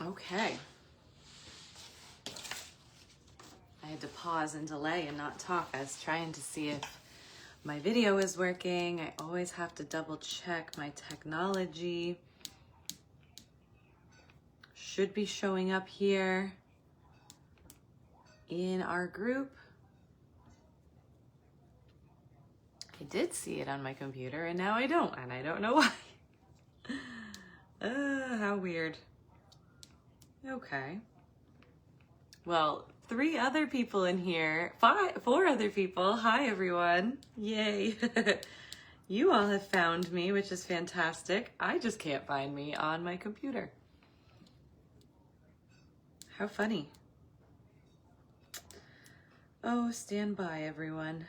Okay. I had to pause and delay and not talk. I was trying to see if my video is working. I always have to double check my technology. Should be showing up here in our group. I did see it on my computer and now I don't, and I don't know why. How weird. Okay. Well, 3 other people in here, 4 other people. Hi, everyone. Yay. You all have found me, which is fantastic. I just can't find me on my computer. How funny. Oh, stand by, everyone.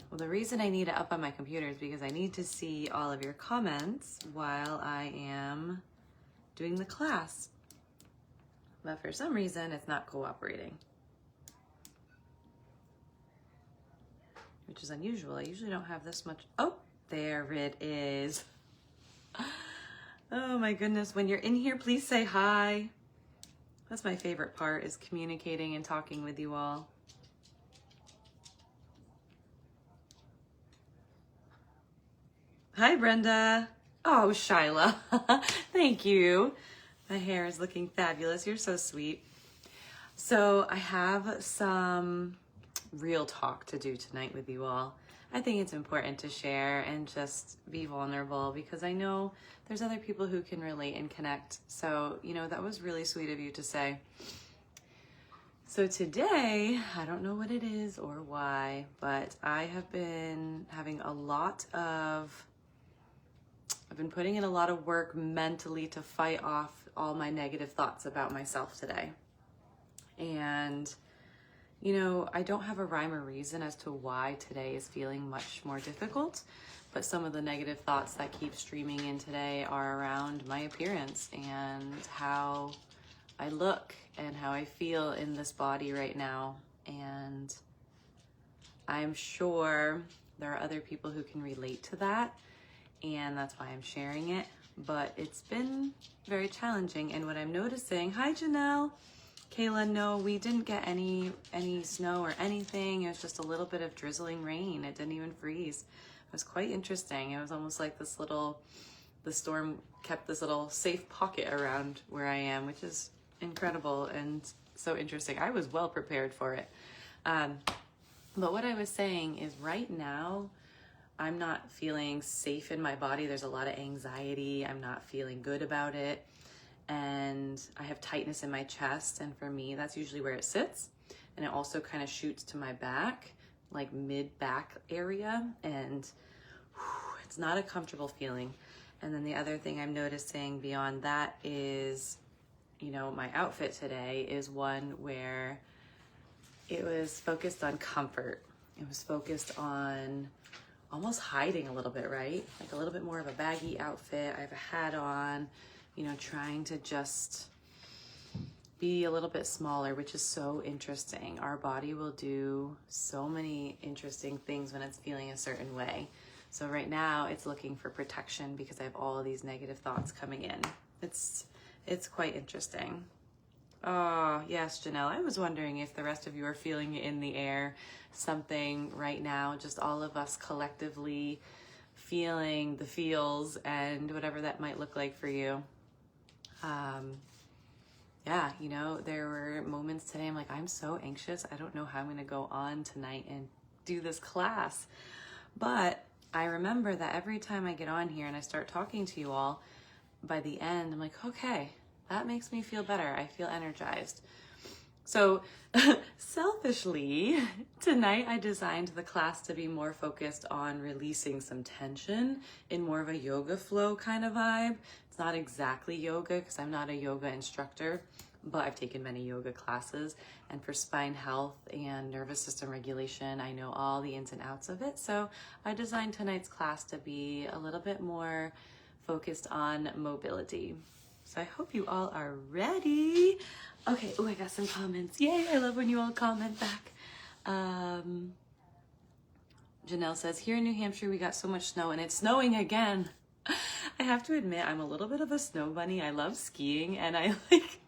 Well, the reason I need it up on my computer is because I need to see all of your comments while I am doing the class. But for some reason, it's not cooperating, which is unusual. I usually don't have this much. Oh, there it is. Oh my goodness. When you're in here, please say hi. That's my favorite part, is communicating and talking with you all. Hi, Brenda. Oh, Shyla. Thank you. My hair is looking fabulous. You're so sweet. So I have some real talk to do tonight with you all. I think it's important to share and just be vulnerable because I know there's other people who can relate and connect. So, you know, that was really sweet of you to say. So today, I don't know what it is or why, but I have been having I've been putting in a lot of work mentally to fight off all my negative thoughts about myself today. And, you know, I don't have a rhyme or reason as to why today is feeling much more difficult, but some of the negative thoughts that keep streaming in today are around my appearance and how I look and how I feel in this body right now. And I'm sure there are other people who can relate to that, and that's why I'm sharing it. But it's been very challenging. And what I'm noticing, hi Janelle, Kayla, no, we didn't get any snow or anything. It was just a little bit of drizzling rain. It didn't even freeze. It was quite interesting. It was almost like the storm kept this little safe pocket around where I am, which is incredible and so interesting. I was well prepared for it. But what I was saying is right now, I'm not feeling safe in my body. There's a lot of anxiety. I'm not feeling good about it. And I have tightness in my chest. And for me, that's usually where it sits. And it also kind of shoots to my back, like mid-back area. And it's not a comfortable feeling. And then the other thing I'm noticing beyond that is, you know, my outfit today is one where it was focused on comfort. It was focused on almost hiding a little bit, right? Like a little bit more of a baggy outfit. I have a hat on, you know, trying to just be a little bit smaller, which is so interesting. Our body will do so many interesting things when it's feeling a certain way. So right now it's looking for protection because I have all of these negative thoughts coming in. It's quite interesting. Oh, yes, Janelle. I was wondering if the rest of you are feeling it in the air, something right now, just all of us collectively feeling the feels and whatever that might look like for you. Yeah, you know, there were moments today I'm like, I'm so anxious. I don't know how I'm going to go on tonight and do this class. But I remember that every time I get on here and I start talking to you all, by the end, I'm like, okay, that makes me feel better. I feel energized. So selfishly, tonight I designed the class to be more focused on releasing some tension in more of a yoga flow kind of vibe. It's not exactly yoga because I'm not a yoga instructor, but I've taken many yoga classes, and for spine health and nervous system regulation, I know all the ins and outs of it. So I designed tonight's class to be a little bit more focused on mobility. So I hope you all are ready. Okay, oh, I got some comments. Yay, I love when you all comment back. Janelle says, here in New Hampshire, we got so much snow and it's snowing again. I have to admit, I'm a little bit of a snow bunny. I love skiing and I like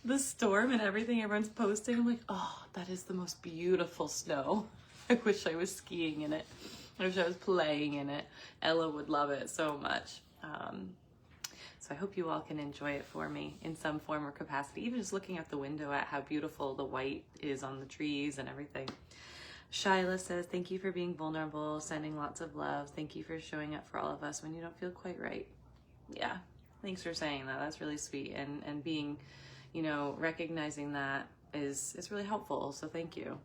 the storm and everything everyone's posting. I'm like, oh, that is the most beautiful snow. I wish I was skiing in it. I wish I was playing in it. Ella would love it so much. So I hope you all can enjoy it for me in some form or capacity, even just looking out the window at how beautiful the white is on the trees and everything. Shyla says, thank you for being vulnerable, sending lots of love. Thank you for showing up for all of us when you don't feel quite right. Yeah, thanks for saying that. That's really sweet. And being, you know, recognizing that is really helpful. So thank you.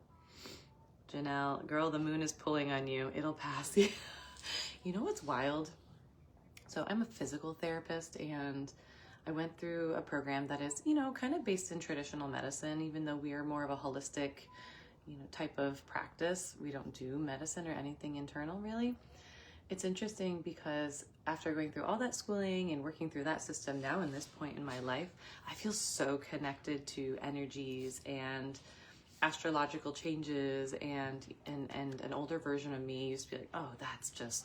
Janelle, girl, the moon is pulling on you. It'll pass. You know what's wild? So I'm a physical therapist and I went through a program that is, you know, kind of based in traditional medicine, even though we are more of a holistic, you know, type of practice. We don't do medicine or anything internal really. It's interesting because after going through all that schooling and working through that system, now in this point in my life, I feel so connected to energies and astrological changes, and an older version of me used to be like, oh, that's just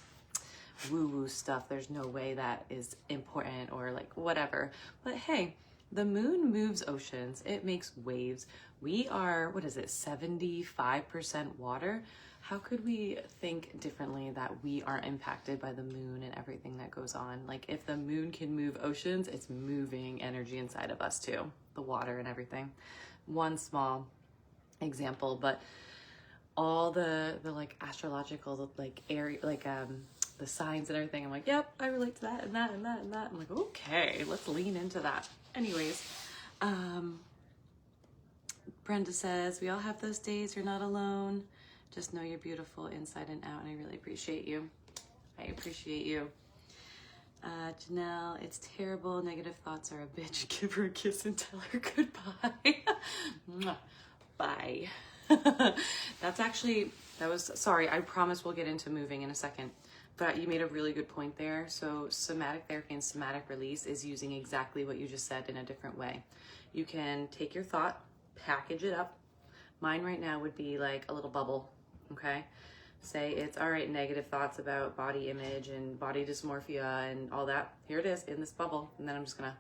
woo-woo stuff. There's no way that is important or like whatever. But hey, the moon moves oceans. It makes waves. We are, what is it, 75% water? How could we think differently that we aren't impacted by the moon and everything that goes on? Like if the moon can move oceans, it's moving energy inside of us too, the water and everything. One small example, but all the like astrological like area, like the signs and everything, I'm like, yep, I relate to that and that and that and that. I'm like, okay, let's lean into that. Anyways, Brenda says, we all have those days. You're not alone. Just know you're beautiful inside and out, and I really appreciate you. I appreciate you. Janelle, it's terrible. Negative thoughts are a bitch. Give her a kiss and tell her goodbye. Mwah. Bye. Sorry, I promise we'll get into moving in a second. But you made a really good point there. So somatic therapy and somatic release is using exactly what you just said in a different way. You can take your thought, package it up. Mine right now would be like a little bubble, okay? Say it's all right, negative thoughts about body image and body dysmorphia and all that. Here it is in this bubble. And then I'm just gonna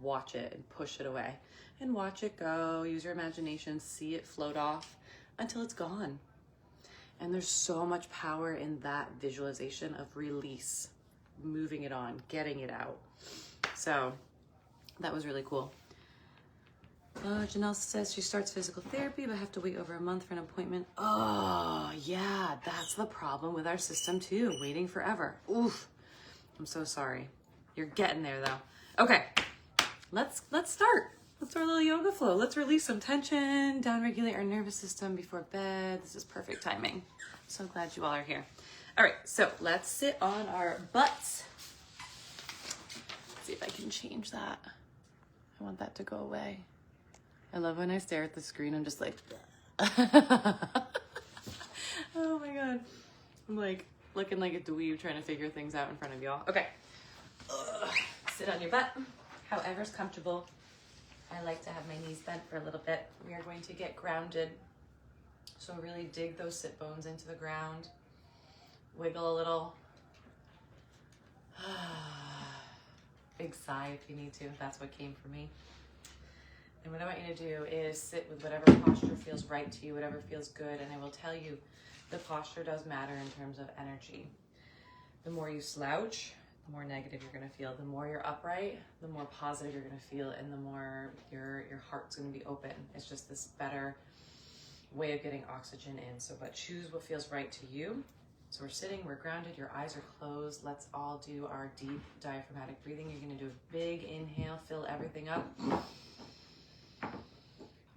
watch it and push it away and watch it go. Use your imagination, see it float off until it's gone. And there's so much power in that visualization of release, moving it on, getting it out. So that was really cool. Janelle says she starts physical therapy, but have to wait over a month for an appointment. Oh, yeah, that's the problem with our system too, waiting forever. Oof, I'm so sorry. You're getting there though. Okay, let's start. Let's start a little yoga flow. Let's release some tension, downregulate our nervous system before bed. This is perfect timing. I'm so glad you all are here. All right, so let's sit on our butts. Let's see if I can change that. I want that to go away. I love when I stare at the screen. I'm just like, oh my God. I'm like looking like a dweeb trying to figure things out in front of y'all. Okay. Sit on your butt, however's comfortable. I like to have my knees bent for a little bit. We are going to get grounded. So really dig those sit bones into the ground. Wiggle a little. Big sigh if you need to. That's what came for me. And what I want you to do is sit with whatever posture feels right to you, whatever feels good. And I will tell you, the posture does matter in terms of energy. The more you slouch, the more negative you're going to feel. The more you're upright, the more positive you're going to feel, and the more your heart's going to be open. It's just this better way of getting oxygen in. So, but choose what feels right to you. So we're sitting, we're grounded, your eyes are closed. Let's all do our deep diaphragmatic breathing. You're going to do a big inhale, fill everything up.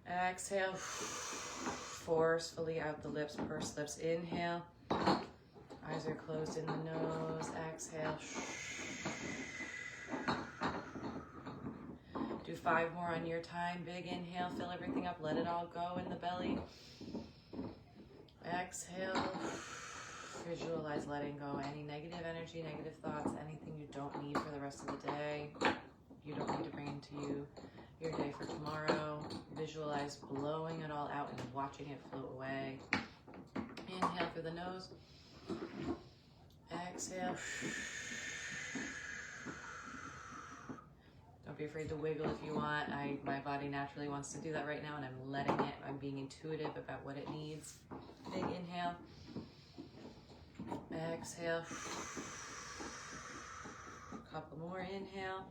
Exhale, forcefully out the lips, pursed lips. Inhale, eyes are closed in the nose. Exhale. Do 5 more on your time. Big inhale, fill everything up, let it all go in the belly. Exhale, visualize letting go any negative energy, negative thoughts, anything you don't need for the rest of the day. You don't need to bring into your day for tomorrow. Visualize blowing it all out and watching it float away. Inhale through the nose. Exhale. Don't be afraid to wiggle if you want. My body naturally wants to do that right now, and I'm letting it. I'm being intuitive about what it needs. Big inhale. Exhale. A couple more. Inhale.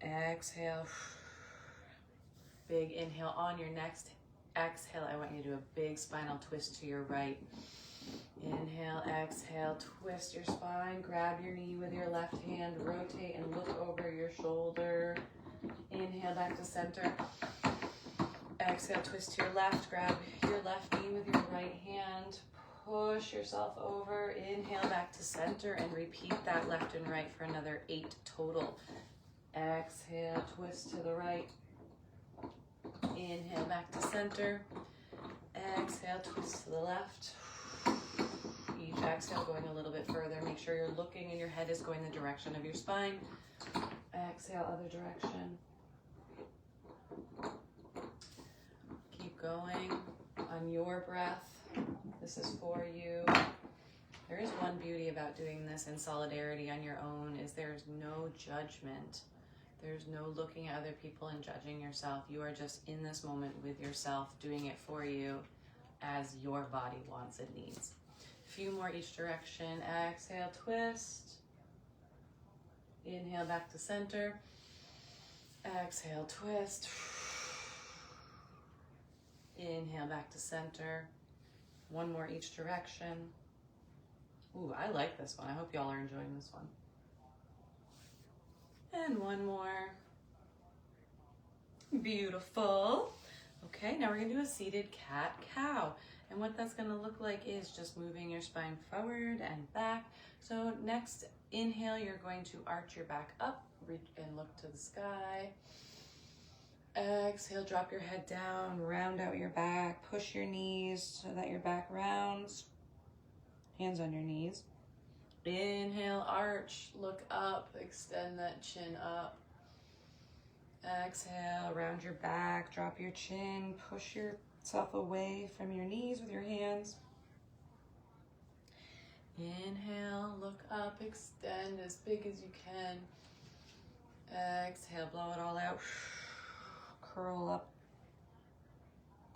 Exhale. Big inhale. On your next exhale, I want you to do a big spinal twist to your right. Inhale, exhale, twist your spine, grab your knee with your left hand, rotate and look over your shoulder. Inhale back to center. Exhale, twist to your left, grab your left knee with your right hand, push yourself over. Inhale back to center and repeat that left and right for another 8 total. Exhale, twist to the right. Inhale back to center. Exhale, twist to the left. Each exhale going a little bit further. Make sure you're looking and your head is going the direction of your spine. Exhale, other direction. Keep going on your breath. This is for you. There is one beauty about doing this in solidarity on your own, is there's no judgment. There's no looking at other people and judging yourself. You are just in this moment with yourself, doing it for you as your body wants and needs. A few more each direction. Exhale, twist. Inhale back to center. Exhale, twist. Inhale back to center. One more each direction. Ooh, I like this one. I hope y'all are enjoying this one. And one more. Beautiful. Okay, now we're gonna do a seated cat-cow. And what that's gonna look like is just moving your spine forward and back. So next inhale, you're going to arch your back up, reach and look to the sky. Exhale, drop your head down, round out your back, push your knees so that your back rounds. Hands on your knees. Inhale, arch, look up, extend that chin up. Exhale, round your back, drop your chin, push yourself away from your knees with your hands. Inhale, look up, extend as big as you can. Exhale, blow it all out. Curl up.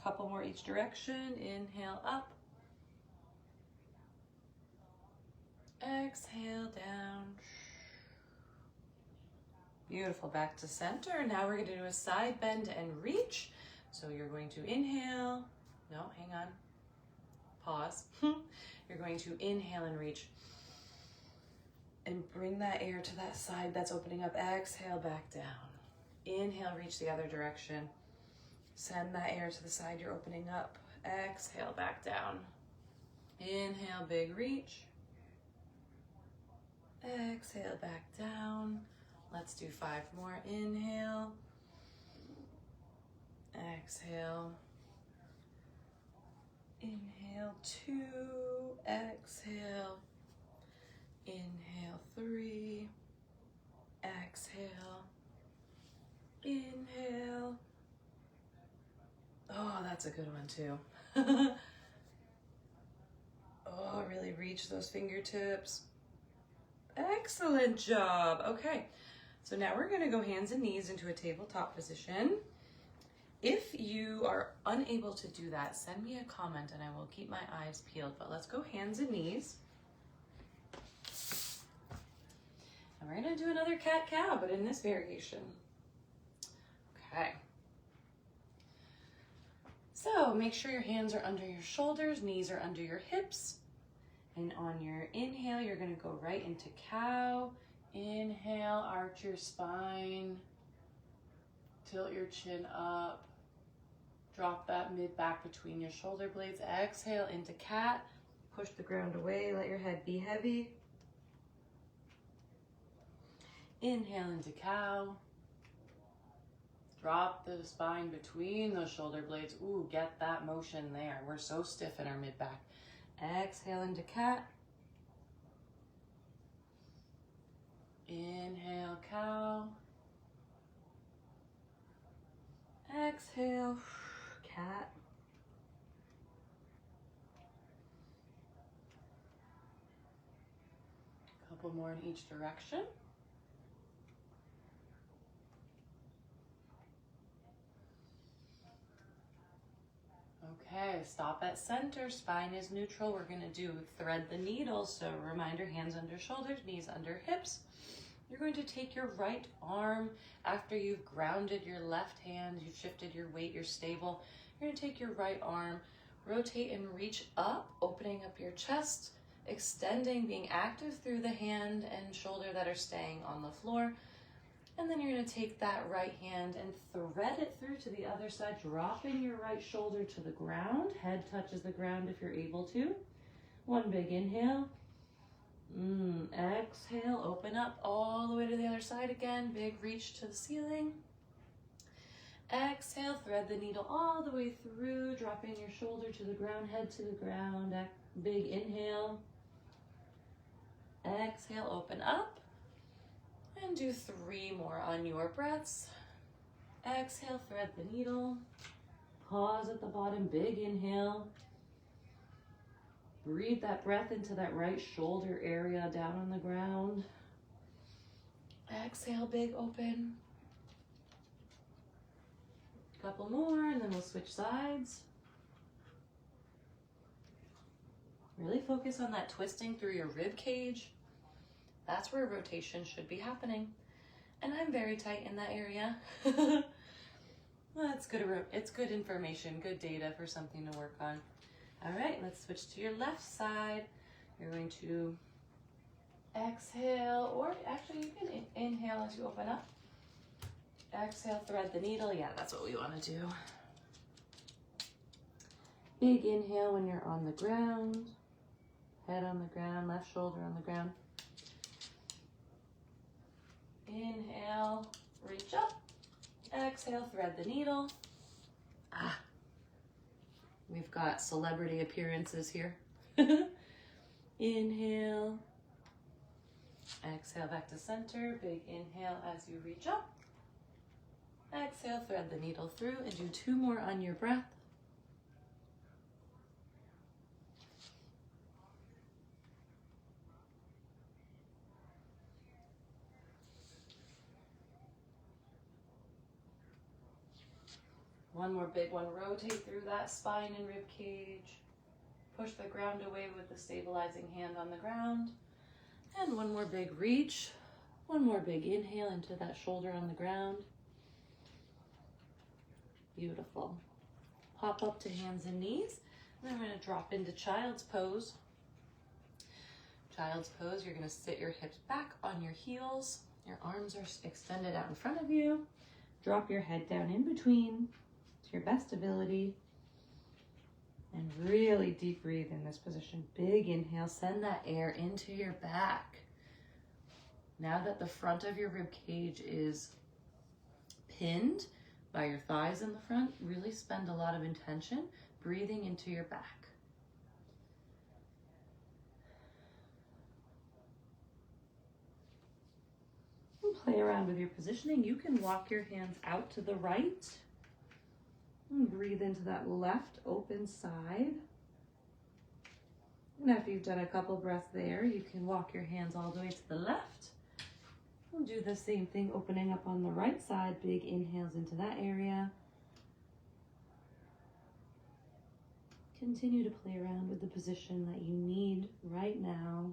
Couple more each direction. Inhale, up. Exhale, down. Beautiful, back to center. Now we're going to do a side bend and reach. So you're going to inhale. No, hang on. Pause. You're going to inhale and reach. And bring that air to that side that's opening up. Exhale, back down. Inhale, reach the other direction. Send that air to the side you're opening up. Exhale, back down. Inhale, big reach. Exhale, back down. Let's do 5 more. Inhale. Exhale. Inhale, 2. Exhale. Inhale, 3. Exhale. Inhale. Oh, that's a good one too. Oh, really reach those fingertips. Excellent job. Okay, so now we're gonna go hands and knees into a tabletop position. If you are unable to do that, send me a comment and I will keep my eyes peeled, but let's go hands and knees. And we're gonna do another cat-cow, but in this variation. Okay. So make sure your hands are under your shoulders, knees are under your hips. And on your inhale, you're gonna go right into cow. Inhale, arch your spine. Tilt your chin up. Drop that mid back between your shoulder blades. Exhale into cat. Push the ground away, let your head be heavy. Inhale into cow. drop the spine between those shoulder blades. Ooh, get that motion there. We're so stiff in our mid-back. Exhale into cat. Inhale, cow. Exhale, cat. Couple more in each direction. Okay, stop at center, spine is neutral. We're gonna do thread the needle. So reminder, hands under shoulders, knees under hips. You're going to take your right arm after you've grounded your left hand, you've shifted your weight, you're stable. You're gonna take your right arm, rotate and reach up, opening up your chest, extending, being active through the hand and shoulder that are staying on the floor. And then you're gonna take that right hand and thread it through to the other side, dropping your right shoulder to the ground. Head touches the ground if you're able to. One big inhale. Exhale, open up all the way to the other side again. Big reach to the ceiling. Exhale, thread the needle all the way through, dropping your shoulder to the ground, head to the ground. Big inhale. Exhale, open up. And do 3 more on your breaths. Exhale, thread the needle. Pause at the bottom, big inhale. Breathe that breath into that right shoulder area down on the ground. Exhale, big open. Couple more, and then we'll switch sides. Really focus on that twisting through your rib cage. That's where rotation should be happening. And I'm very tight in that area. That's good. It's good information, good data for something to work on. All right, let's switch to your left side. You're going to exhale, or actually you can inhale as you open up. Exhale, thread the needle. Yeah, that's what we want to do. Big inhale when you're on the ground. Head on the ground, left shoulder on the ground. Inhale, reach up. Exhale, thread the needle. We've got celebrity appearances here. Inhale. Exhale back to center. Big inhale as you reach up. Exhale, thread the needle through, and do 2 more on your breath. One more big one. Rotate through that spine and rib cage. Push the ground away with the stabilizing hand on the ground. And one more big reach. One more big inhale into that shoulder on the ground. Beautiful. Pop up to hands and knees. And then we're going to drop into child's pose. Child's pose, you're going to sit your hips back on your heels. Your arms are extended out in front of you. Drop your head down in between to your best ability. And really deep breathe in this position. Big inhale, send that air into your back. Now that the front of your rib cage is pinned by your thighs in the front, really spend a lot of intention breathing into your back. And play around with your positioning. You can walk your hands out to the right. And breathe into that left open side. And after you've done a couple breaths there, you can walk your hands all the way to the left. We'll do the same thing, opening up on the right side. Big inhales into that area. Continue to play around with the position that you need right now.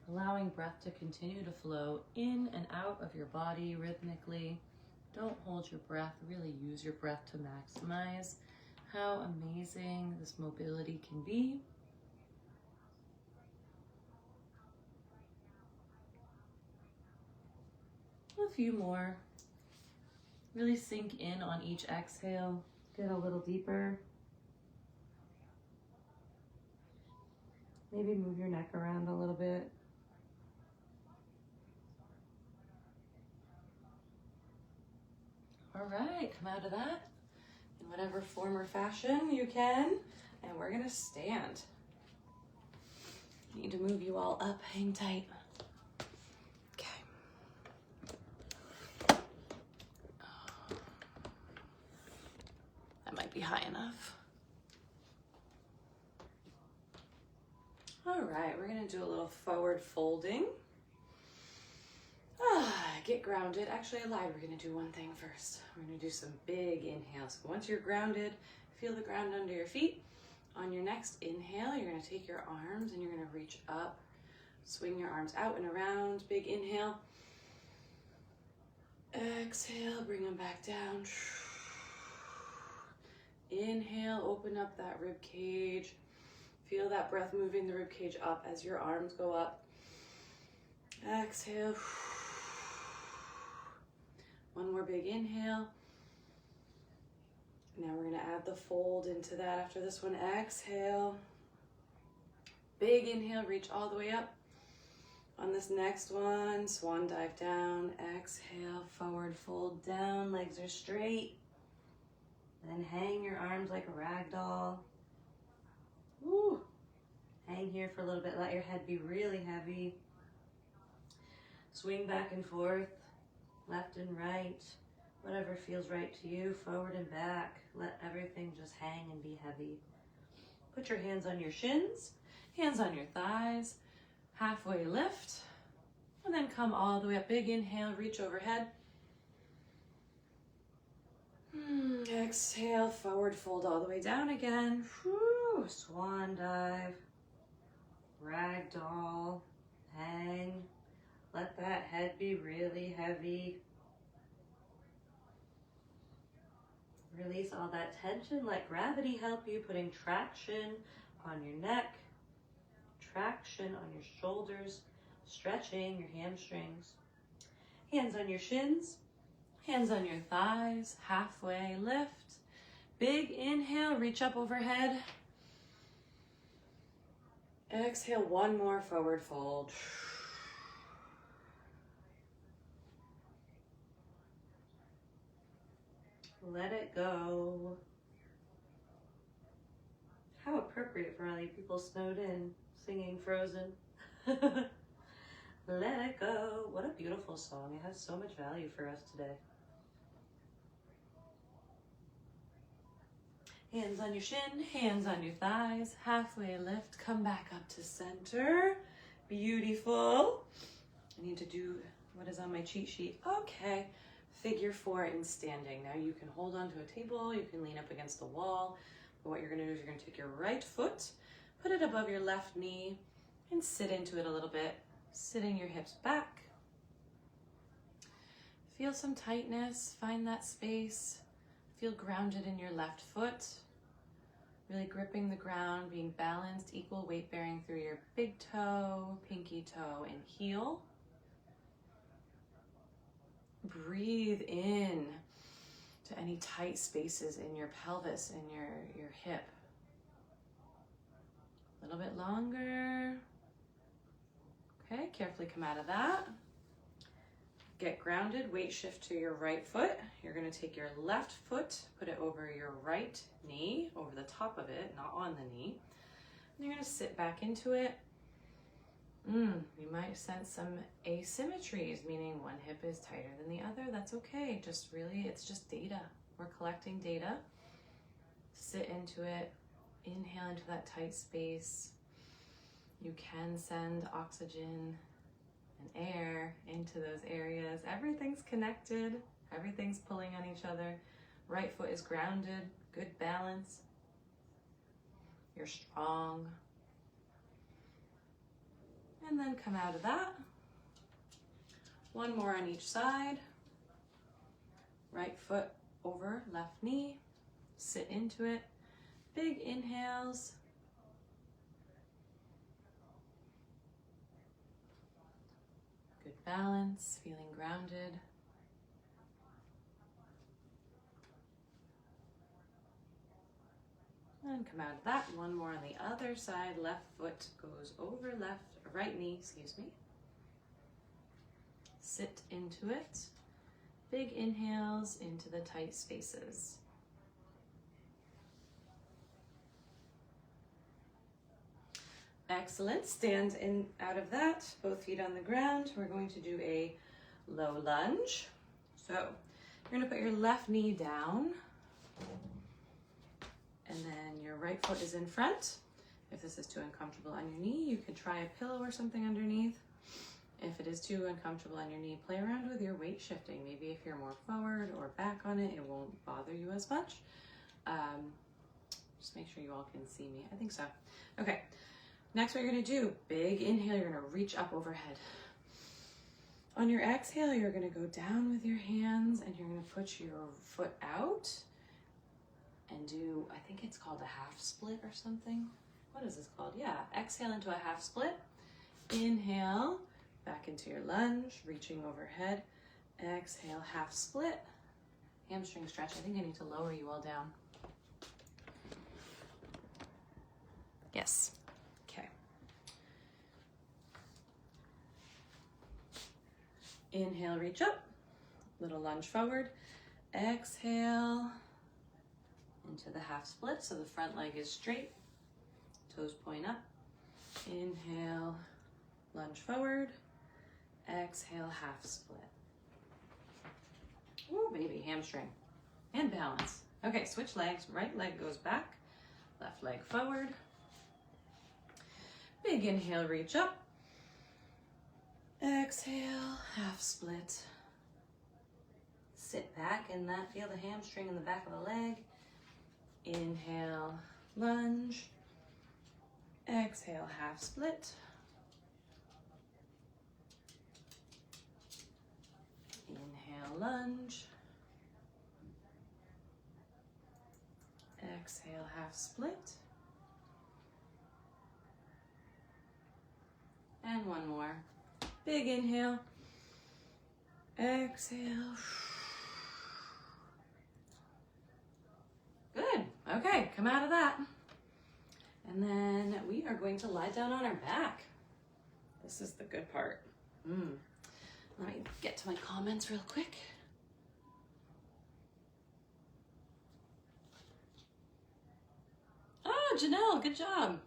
Allowing breath to continue to flow in and out of your body rhythmically. Don't hold your breath. Really use your breath to maximize how amazing this mobility can be. A few more. Really sink in on each exhale. Get a little deeper. Maybe move your neck around a little bit. All right, come out of that in whatever form or fashion you can, and we're gonna stand. Need to move you all up, hang tight. Okay. That might be high enough. All right, we're gonna do a little forward folding. Get grounded. Actually, I lied. We're gonna do one thing first. We're gonna do some big inhales. Once you're grounded, feel the ground under your feet. On your next inhale, you're gonna take your arms and you're gonna reach up. Swing your arms out and around. Big inhale. Exhale, bring them back down. Inhale, open up that rib cage. Feel that breath moving the rib cage up as your arms go up. Exhale. One more big inhale. Now we're going to add the fold into that after this one. Exhale. Big inhale, reach all the way up. On this next one, swan dive down. Exhale, forward fold down, legs are straight. Then hang your arms like a rag doll. Woo. Hang here for a little bit, let your head be really heavy. Swing back and forth, left and right, whatever feels right to you, forward and back. Let everything just hang and be heavy. Put your hands on your shins, hands on your thighs, halfway lift, and then come all the way up. Big inhale, reach overhead. Exhale, forward fold all the way down again. Whew. Swan dive, ragdoll, hang. Let that head be really heavy. Release all that tension. Let gravity help you, putting traction on your neck, traction on your shoulders, stretching your hamstrings. Hands on your shins, hands on your thighs, halfway lift. Big inhale, reach up overhead. Exhale, one more forward fold. Let it go. How appropriate for all you people snowed in, singing Frozen. Let it go. What a beautiful song. It has so much value for us today. Hands on your shin, hands on your thighs, halfway lift, come back up to center. Beautiful. I need to do what is on my cheat sheet. Okay. Figure 4 in standing. Now you can hold onto a table, you can lean up against the wall. But what you're gonna do is you're gonna take your right foot, put it above your left knee, and sit into it a little bit. Sitting your hips back. Feel some tightness, find that space. Feel grounded in your left foot. Really gripping the ground, being balanced, equal weight bearing through your big toe, pinky toe, and heel. Breathe in to any tight spaces in your pelvis and your hip. A little bit longer. Okay, carefully come out of that. Get grounded, weight shift to your right foot. You're gonna take your left foot, put it over your right knee, over the top of it, not on the knee. And you're gonna sit back into it. You might sense some asymmetries, meaning one hip is tighter than the other. That's okay. Just really, it's just data. We're collecting data. Sit into it. Inhale into that tight space. You can send oxygen and air into those areas. Everything's connected. Everything's pulling on each other. Right foot is grounded. Good balance. You're strong. And then come out of that. One more on each side. Right foot over left knee. Sit into it. Big inhales. Good balance, feeling grounded. And come out of that. One more on the other side. Left foot goes over right knee, excuse me. Sit into it. Big inhales into the tight spaces. Excellent. Stand in out of that, both feet on the ground. We're going to do a low lunge. So you're going to put your left knee down, and then your right foot is in front. If this is too uncomfortable on your knee, you could try a pillow or something underneath. If it is too uncomfortable on your knee, play around with your weight shifting. Maybe if you're more forward or back on it, it won't bother you as much. Just make sure you all can see me. I think so. Okay. Next, what you're going to do, big inhale, you're going to reach up overhead. On your exhale, you're going to go down with your hands and you're going to put your foot out and do, I think it's called a half split or something. What is this called? Yeah, exhale into a half split. Inhale, back into your lunge, reaching overhead. Exhale, half split. Hamstring stretch. I think I need to lower you all down. Yes. Okay. Inhale, reach up. Little lunge forward. Exhale into the half split. So the front leg is straight. Toes point up. Inhale, lunge forward. Exhale, half split. Ooh, baby, hamstring. And balance. Okay, switch legs. Right leg goes back. Left leg forward. Big inhale, reach up. Exhale, half split. Sit back in that, feel the hamstring in the back of the leg. Inhale, lunge. Exhale, half split. Inhale, lunge. Exhale, half split. And one more. Big inhale. Exhale. Good. Okay, come out of that. And then we are going to lie down on our back. This is the good part. Let me get to my comments real quick. Oh, Janelle, good job.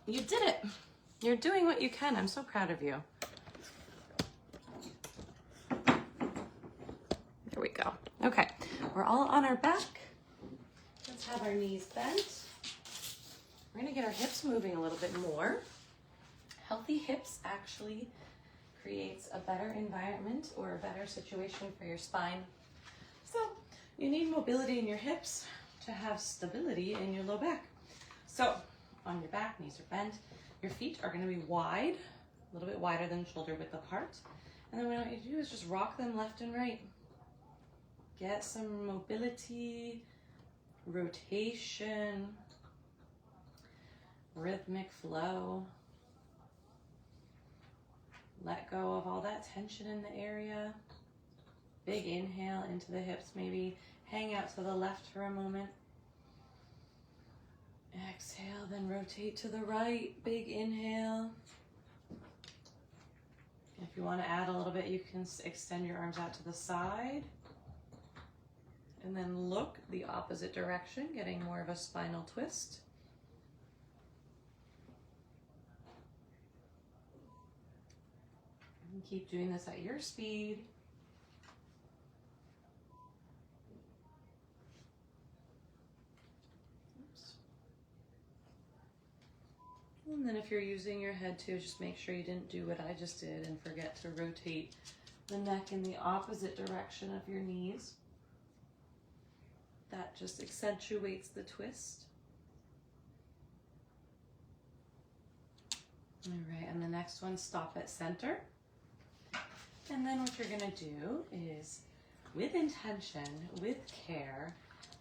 You did it. You're doing what you can. I'm so proud of you. There we go. Okay, we're all on our back. Let's have our knees bent. We're gonna get our hips moving a little bit more. Healthy hips actually creates a better environment or a better situation for your spine. So you need mobility in your hips to have stability in your low back. So on your back, knees are bent. Your feet are going to be wide, a little bit wider than shoulder width apart. And then what I want you to do is just rock them left and right. Get some mobility, rotation, rhythmic flow. Let go of all that tension in the area. Big inhale into the hips, maybe hang out to the left for a moment. Exhale, then rotate to the right. Big inhale. If you want to add a little bit, you can extend your arms out to the side. And then look the opposite direction, getting more of a spinal twist. And keep doing this at your speed. And then if you're using your head too, just make sure you didn't do what I just did and forget to rotate the neck in the opposite direction of your knees. That just accentuates the twist. All right, and the next one, stop at center. And then what you're gonna do is, with intention, with care,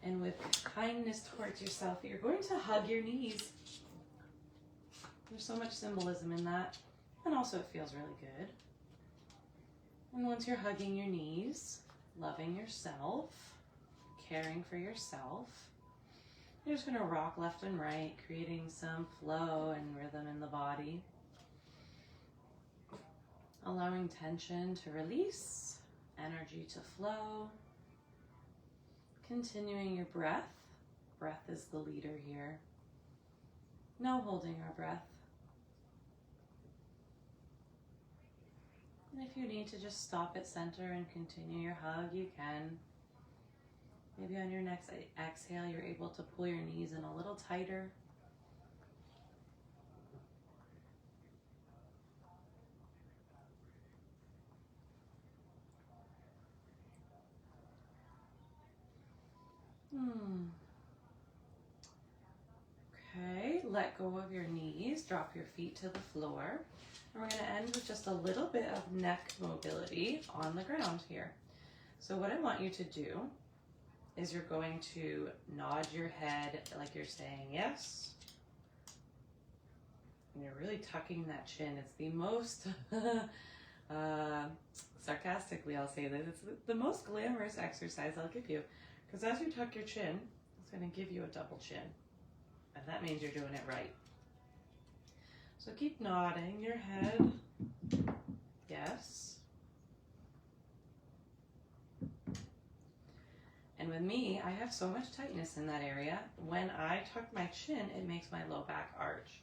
and with kindness towards yourself, you're going to hug your knees. There's so much symbolism in that, and also it feels really good. And once you're hugging your knees, loving yourself, caring for yourself. You're just going to rock left and right, creating some flow and rhythm in the body. Allowing tension to release, energy to flow. Continuing your breath. Breath is the leader here. No holding our breath. And if you need to just stop at center and continue your hug, you can. Maybe on your next exhale, you're able to pull your knees in a little tighter. Okay, let go of your knees, drop your feet to the floor. And we're going to end with just a little bit of neck mobility on the ground here. So what I want you to do is you're going to nod your head like you're saying yes. And you're really tucking that chin. It's the most, sarcastically I'll say this, it's the most glamorous exercise I'll give you. Because as you tuck your chin, it's going to give you a double chin. And that means you're doing it right. So keep nodding your head. Yes. And with me, I have so much tightness in that area. When I tuck my chin, it makes my low back arch.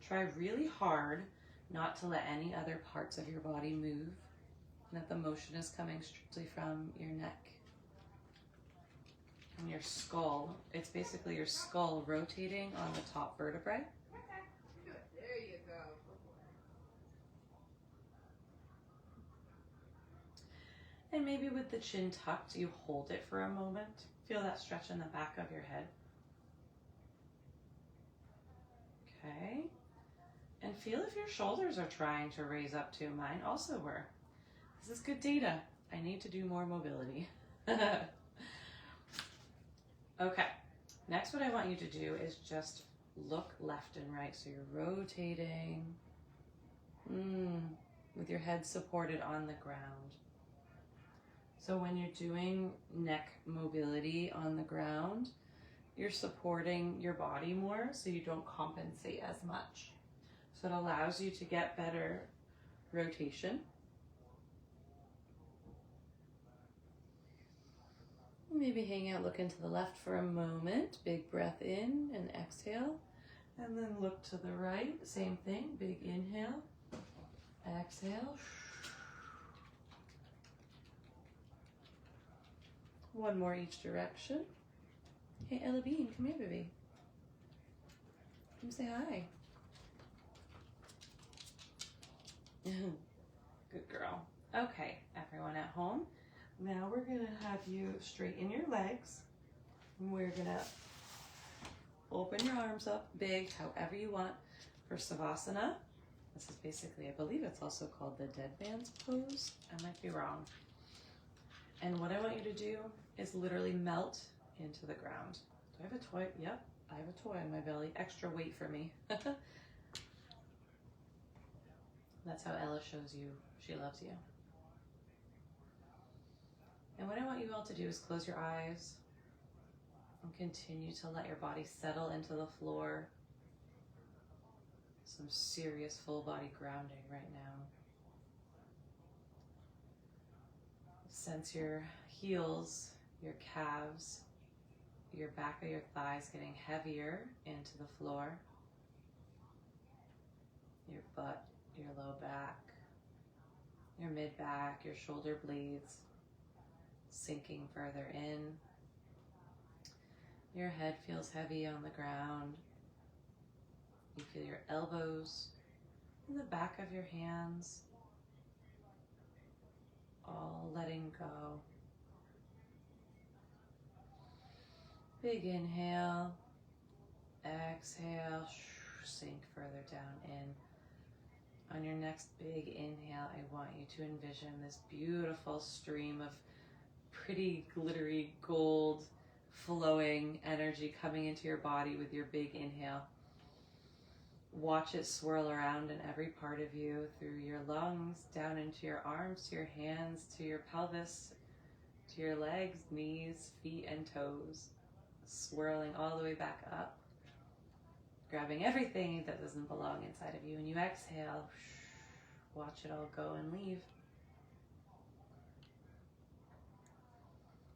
Try really hard not to let any other parts of your body move, and that the motion is coming strictly from your neck and your skull. It's basically your skull rotating on the top vertebrae. There you go. And maybe with the chin tucked, you hold it for a moment. Feel that stretch in the back of your head. Okay. And feel if your shoulders are trying to raise up too. Mine also were. This is good data. I need to do more mobility. Okay. Next, what I want you to do is just look left and right. So you're rotating with your head supported on the ground. So when you're doing neck mobility on the ground, you're supporting your body more so you don't compensate as much. So it allows you to get better rotation. Maybe hang out, look into the left for a moment. Big breath in and exhale. And then look to the right. Same thing. Big inhale. Exhale. One more each direction. Hey, Ella Bean, come here, baby. Come say hi. Good girl. Okay, everyone at home. Now we're going to have you straighten your legs. And we're going to open your arms up big, however you want, for Savasana. This is basically, I believe it's also called the dead man's pose. I might be wrong. And what I want you to do is literally melt into the ground. Do I have a toy? Yep, I have a toy on my belly. Extra weight for me. That's how Ella shows you she loves you. And what I want you all to do is close your eyes and continue to let your body settle into the floor. Some serious full body grounding right now. Sense your heels, your calves, your back of your thighs getting heavier into the floor. Your butt, your low back, your mid back, your shoulder blades sinking further in. Your head feels heavy on the ground. You feel your elbows and the back of your hands all letting go. Big inhale, exhale, sink further down in. On your next big inhale, I want you to envision this beautiful stream of pretty glittery gold flowing energy coming into your body with your big inhale. Watch it swirl around in every part of you, through your lungs, down into your arms, to your hands, to your pelvis, to into your legs, knees, feet, and toes, swirling all the way back up, grabbing everything that doesn't belong inside of you. And you exhale, watch it all go and leave.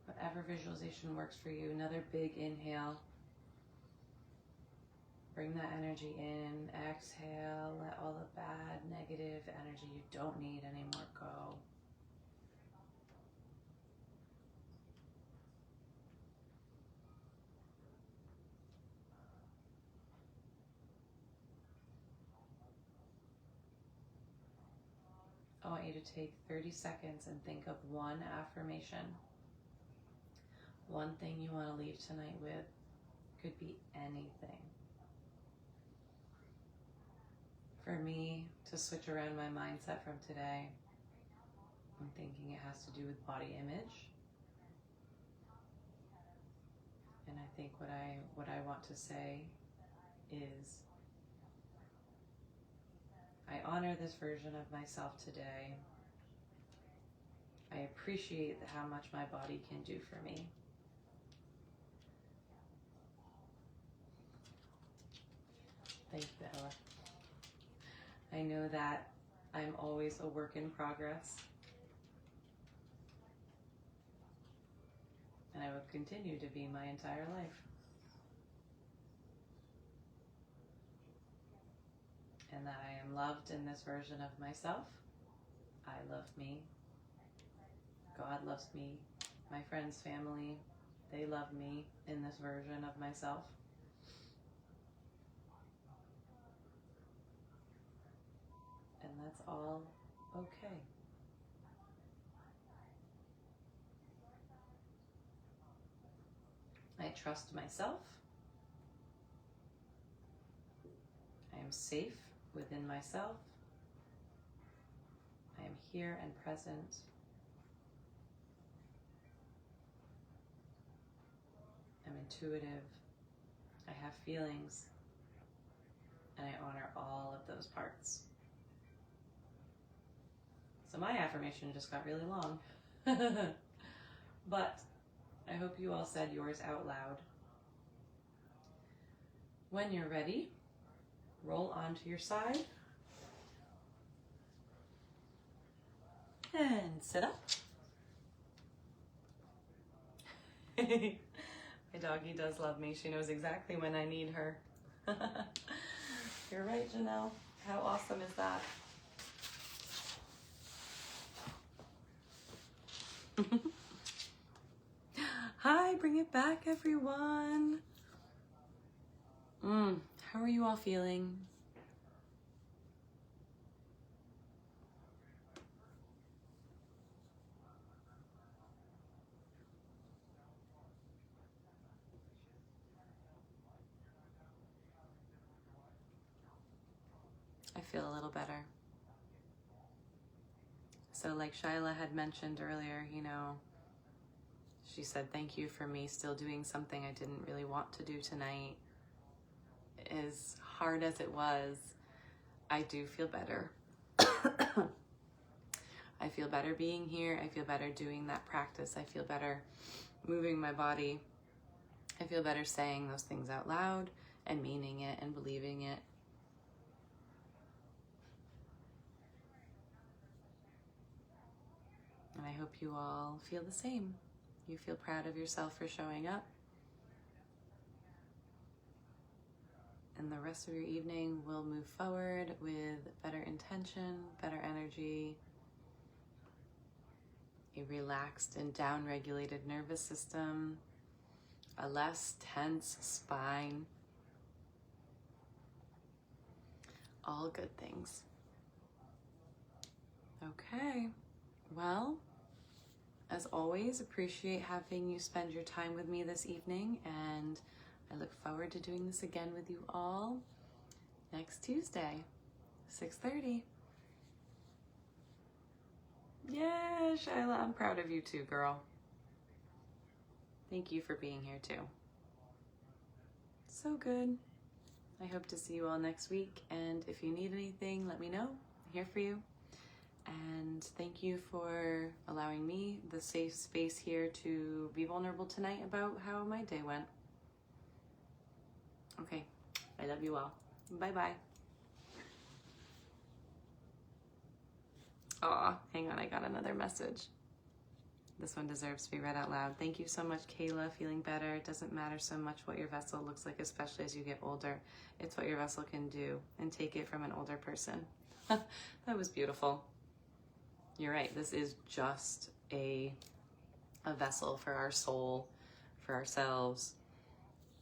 Whatever visualization works for you. Another big inhale. Bring that energy in. Exhale. Let all the bad, negative energy you don't need anymore go. I want you to take 30 seconds and think of one affirmation. One thing you want to leave tonight with. Could be anything. For me, to switch around my mindset from today, I'm thinking it has to do with body image. And I think what I want to say is, I honor this version of myself today. I appreciate how much my body can do for me. Thank you, Bella. I know that I'm always a work in progress. And I will continue to be my entire life. And that I am loved in this version of myself. I love me. God loves me. My friends, family, they love me in this version of myself. And that's all okay. I trust myself. I am safe within myself. I am here and present. I'm intuitive. I have feelings. And I honor all of those parts. So my affirmation just got really long. But I hope you all said yours out loud. When you're ready, roll onto your side. And sit up. My doggie does love me. She knows exactly when I need her. You're right, Janelle. How awesome is that? Hi, bring it back, everyone. How are you all feeling? I feel a little better. So like Shyla had mentioned earlier, she said, thank you for me still doing something I didn't really want to do tonight. As hard as it was, I do feel better. I feel better being here. I feel better doing that practice. I feel better moving my body. I feel better saying those things out loud and meaning it and believing it. And I hope you all feel the same. You feel proud of yourself for showing up. And the rest of your evening will move forward with better intention, better energy, a relaxed and down-regulated nervous system, a less tense spine. All good things. Okay, well, as always, appreciate having you spend your time with me this evening, and I look forward to doing this again with you all next Tuesday, 6:30. Yeah, Shyla, I'm proud of you too, girl. Thank you for being here too. So good. I hope to see you all next week, and if you need anything, let me know. I'm here for you. And thank you for allowing me the safe space here to be vulnerable tonight about how my day went. Okay, I love you all. Bye-bye. Aw, hang on, I got another message. This one deserves to be read out loud. Thank you so much, Kayla. Feeling better. It doesn't matter so much what your vessel looks like, especially as you get older. It's what your vessel can do, and take it from an older person. That was beautiful. You're right. This is just a vessel for our soul, for ourselves,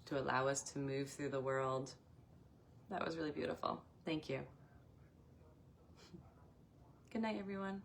to allow us to move through the world. That was really beautiful. Thank you. Good night, everyone.